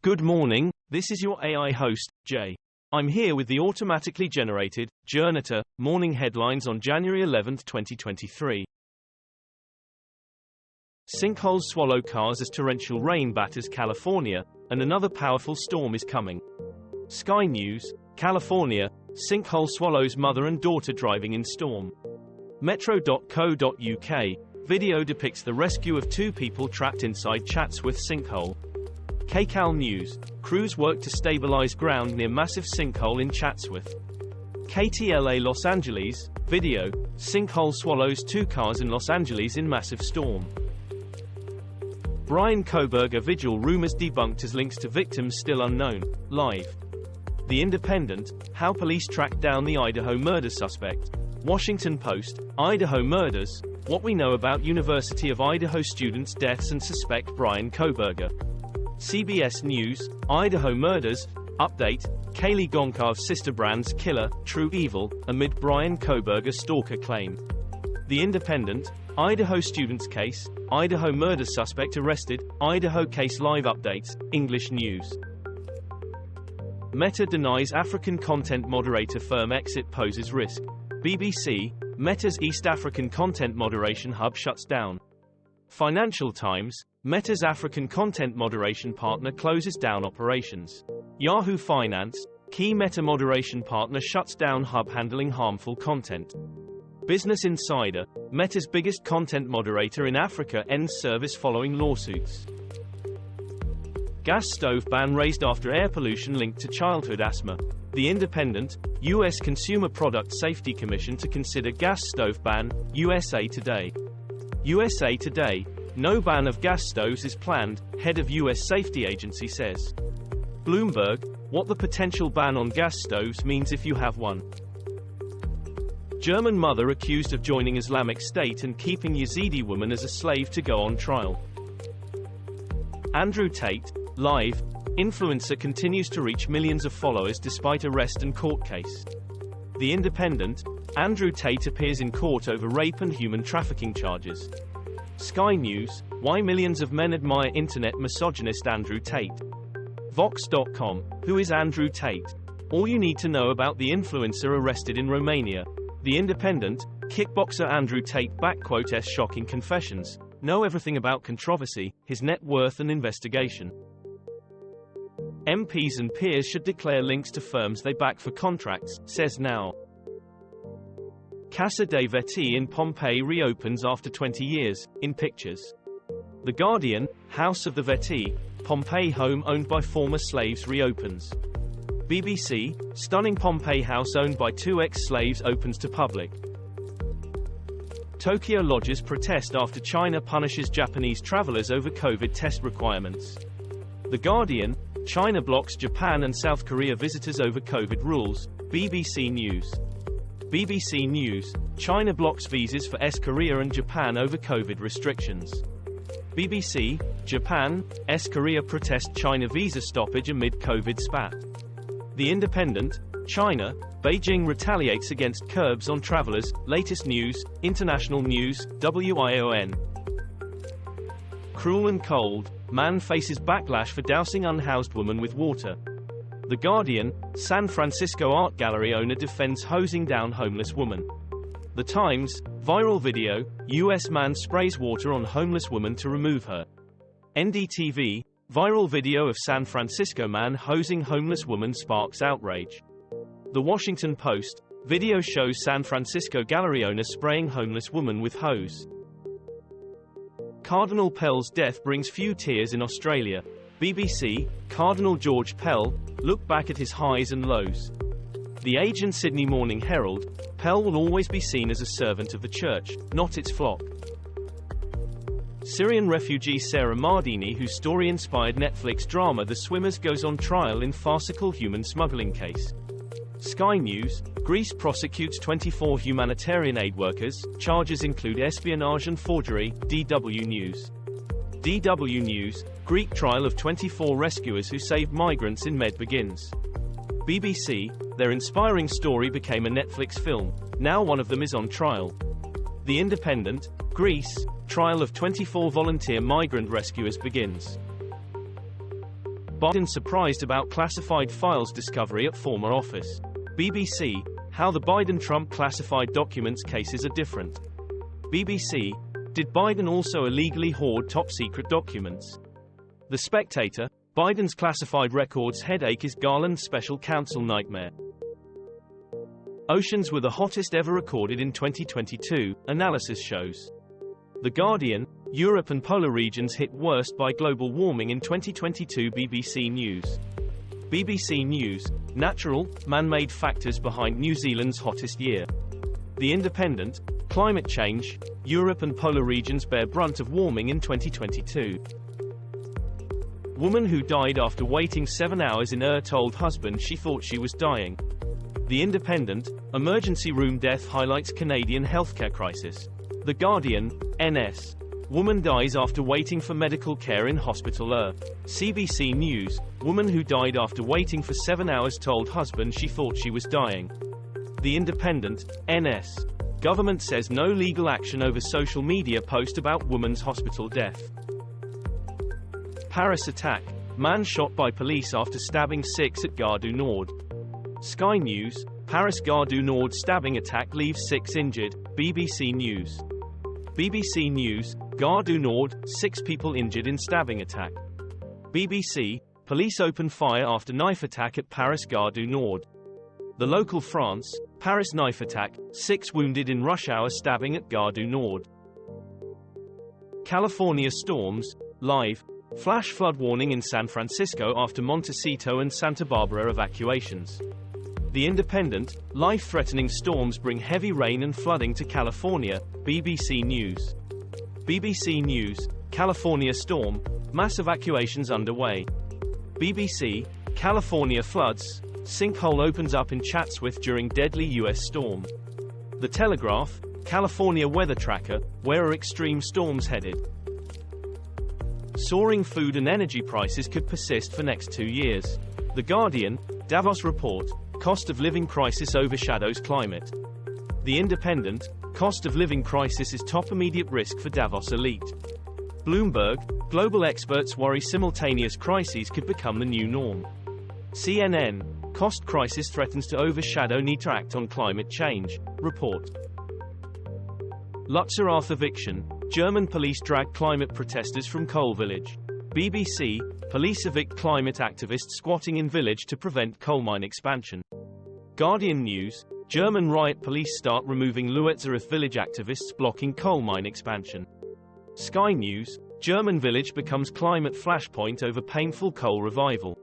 Good morning, this is your AI host, Jay. I'm here with the automatically generated, Journato, morning headlines on January 11, 2023. Sinkholes swallow cars as torrential rain batters California, and another powerful storm is coming. Sky News, California, sinkhole swallows mother and daughter driving in storm. Metro.co.uk, video depicts the rescue of two people trapped inside Chatsworth sinkhole. KCAL News, crews work to stabilize ground near massive sinkhole in Chatsworth. KTLA Los Angeles, video, sinkhole swallows two cars in Los Angeles in massive storm. Bryan Kohberger vigil rumors debunked as links to victims still unknown, live. The Independent, how police tracked down the Idaho murder suspect. Washington Post, Idaho murders, what we know about University of Idaho students' deaths and suspect Bryan Kohberger. CBS News, Idaho murders, update, Kaylee Goncalves sister Brand's killer, true evil, amid Bryan Kohberger stalker claim. The Independent, Idaho students case, Idaho murder suspect arrested, Idaho case live updates, English News. Meta denies African content moderator firm exit poses risk. BBC, Meta's East African content moderation hub shuts down. Financial Times, Meta's African content moderation partner closes down operations. Yahoo Finance, key Meta moderation partner shuts down hub handling harmful content. Business Insider, Meta's biggest content moderator in Africa ends service following lawsuits. Gas stove ban raised after air pollution linked to childhood asthma. The Independent, U.S. Consumer Product Safety Commission to consider gas stove ban, USA Today. USA Today, no ban of gas stoves is planned, head of U.S. safety agency says. Bloomberg, what the potential ban on gas stoves means if you have one. German mother accused of joining Islamic State and keeping Yazidi woman as a slave to go on trial. Andrew Tate, live, influencer continues to reach millions of followers despite arrest and court case. The Independent, Andrew Tate appears in court over rape and human trafficking charges. Sky News, why millions of men admire internet misogynist Andrew Tate. Vox.com, who is Andrew Tate? All you need to know about the influencer arrested in Romania. The Independent, kickboxer Andrew Tate *S shocking confessions. Know everything about controversy, his net worth and investigation. MPs and peers should declare links to firms they back for contracts, says Now. Casa dei Vetti in Pompeii reopens after 20 years, in pictures. The Guardian, House of the Vetti, Pompeii home owned by former slaves reopens. BBC, stunning Pompeii house owned by two ex-slaves opens to public. Tokyo lodges protest after China punishes Japanese travelers over COVID test requirements. The Guardian, China blocks Japan and South Korea visitors over COVID rules, BBC News. BBC News, China blocks visas for Korea and Japan over COVID restrictions. BBC, Japan, Korea protest China visa stoppage amid COVID spat. The Independent, China, Beijing retaliates against curbs on travelers, latest news, international news, WION. Cruel and cold, man faces backlash for dousing unhoused woman with water. The Guardian, San Francisco art gallery owner defends hosing down homeless woman. The Times, viral video, U.S. man sprays water on homeless woman to remove her. NDTV, viral video of San Francisco man hosing homeless woman sparks outrage. The Washington Post, video shows San Francisco gallery owner spraying homeless woman with hose. Cardinal Pell's death brings few tears in Australia. BBC, Cardinal George Pell, look back at his highs and lows. The Age and Sydney Morning Herald, Pell will always be seen as a servant of the church, not its flock. Syrian refugee Sarah Mardini, whose story inspired Netflix drama The Swimmers, goes on trial in farcical human smuggling case. Sky News, Greece prosecutes 24 humanitarian aid workers, charges include espionage and forgery, DW News. DW News, Greek trial of 24 rescuers who saved migrants in Med begins. BBC, their inspiring story became a Netflix film, now one of them is on trial. The Independent, Greece, trial of 24 volunteer migrant rescuers begins. Biden surprised about classified files discovery at former office. BBC, how the Biden-Trump classified documents cases are different. BBC, did Biden also illegally hoard top-secret documents? The Spectator, Biden's classified records headache is Garland's special counsel nightmare. Oceans were the hottest ever recorded in 2022, analysis shows. The Guardian, Europe and polar regions hit worst by global warming in 2022. BBC News. BBC News, natural, man-made factors behind New Zealand's hottest year. The Independent, climate change, Europe and polar regions bear brunt of warming in 2022. Woman who died after waiting 7 hours in told husband she thought she was dying. The Independent, emergency room death highlights Canadian healthcare crisis. The Guardian, NS. Woman dies after waiting for medical care in hospital. CBC News, woman who died after waiting for 7 hours told husband she thought she was dying. The Independent, NS. Government says no legal action over social media post about woman's hospital death. Paris attack, man shot by police after stabbing 6 at Gare du Nord. Sky News, Paris Gare du Nord stabbing attack leaves 6 injured. BBC News. BBC News, Gare du Nord, 6 people injured in stabbing attack. BBC, police open fire after knife attack at Paris Gare du Nord. The Local France, Paris knife attack, 6 wounded in rush hour stabbing at Gare du Nord. California storms, live, flash flood warning in San Francisco after Montecito and Santa Barbara evacuations. The Independent, life-threatening storms bring heavy rain and flooding to California. BBC News. BBC News, California storm, mass evacuations underway. BBC, California floods, sinkhole opens up in Chatsworth during deadly U.S. storm. The Telegraph, California weather tracker, where are extreme storms headed? Soaring food and energy prices could persist for next 2 years. The Guardian, Davos report, cost of living crisis overshadows climate. The Independent, cost of living crisis is top immediate risk for Davos elite. Bloomberg, global experts worry simultaneous crises could become the new norm. CNN, cost crisis threatens to overshadow need to act on climate change, report. Lützerath eviction, German police drag climate protesters from coal village. BBC, police evict climate activists squatting in village to prevent coal mine expansion. Guardian News, German riot police start removing Lützerath village activists blocking coal mine expansion. Sky News, German village becomes climate flashpoint over painful coal revival.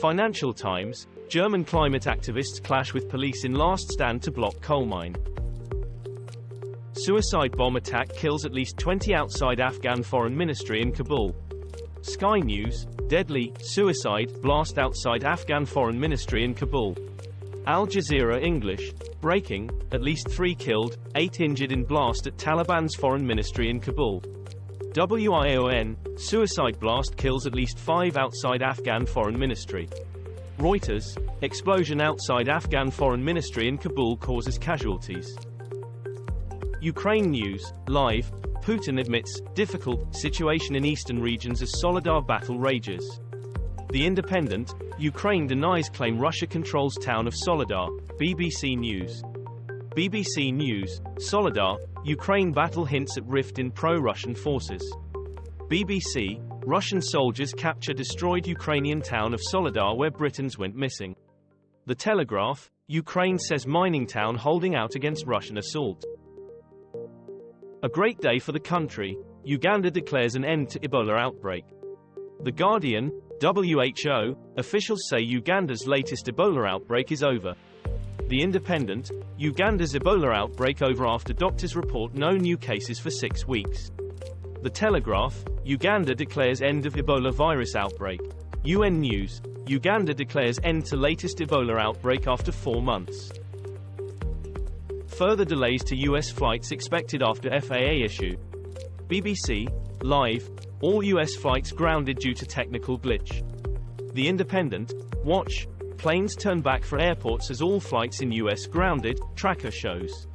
Financial Times, German climate activists clash with police in last stand to block coal mine. Suicide bomb attack kills at least 20 outside Afghan foreign ministry in Kabul. Sky News, deadly, suicide, blast outside Afghan foreign ministry in Kabul. Al Jazeera English, breaking, at least 3 killed, 8 injured in blast at Taliban's foreign ministry in Kabul. WION, suicide blast kills at least 5 outside Afghan foreign ministry. Reuters, explosion outside Afghan foreign ministry in Kabul causes casualties. Ukraine News, live, Putin admits, difficult situation in eastern regions as Soledar battle rages. The Independent, Ukraine denies claim Russia controls town of Soledar. BBC News. BBC News, Soledar, Ukraine battle hints at rift in pro-Russian forces. BBC, Russian soldiers capture destroyed Ukrainian town of Soledar where Britons went missing. The Telegraph, Ukraine says mining town holding out against Russian assault. A great day for the country, Uganda declares an end to Ebola outbreak. The Guardian, WHO, officials say Uganda's latest Ebola outbreak is over. The Independent, Uganda's Ebola outbreak over after doctors report no new cases for 6 weeks. The Telegraph, Uganda declares end of Ebola virus outbreak. UN News, Uganda declares end to latest Ebola outbreak after 4 months. Further delays to US flights expected after FAA issue. BBC, live, all US flights grounded due to technical glitch. The Independent, watch, planes turn back for airports as all flights in US grounded, tracker shows.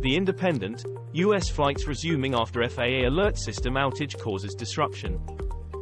The Independent, US flights resuming after FAA alert system outage causes disruption.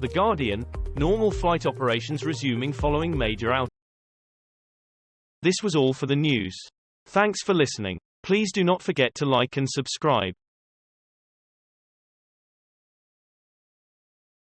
The Guardian, Normal flight operations resuming following major outage. This was all for the news. Thanks for listening. Please do not forget to like and subscribe.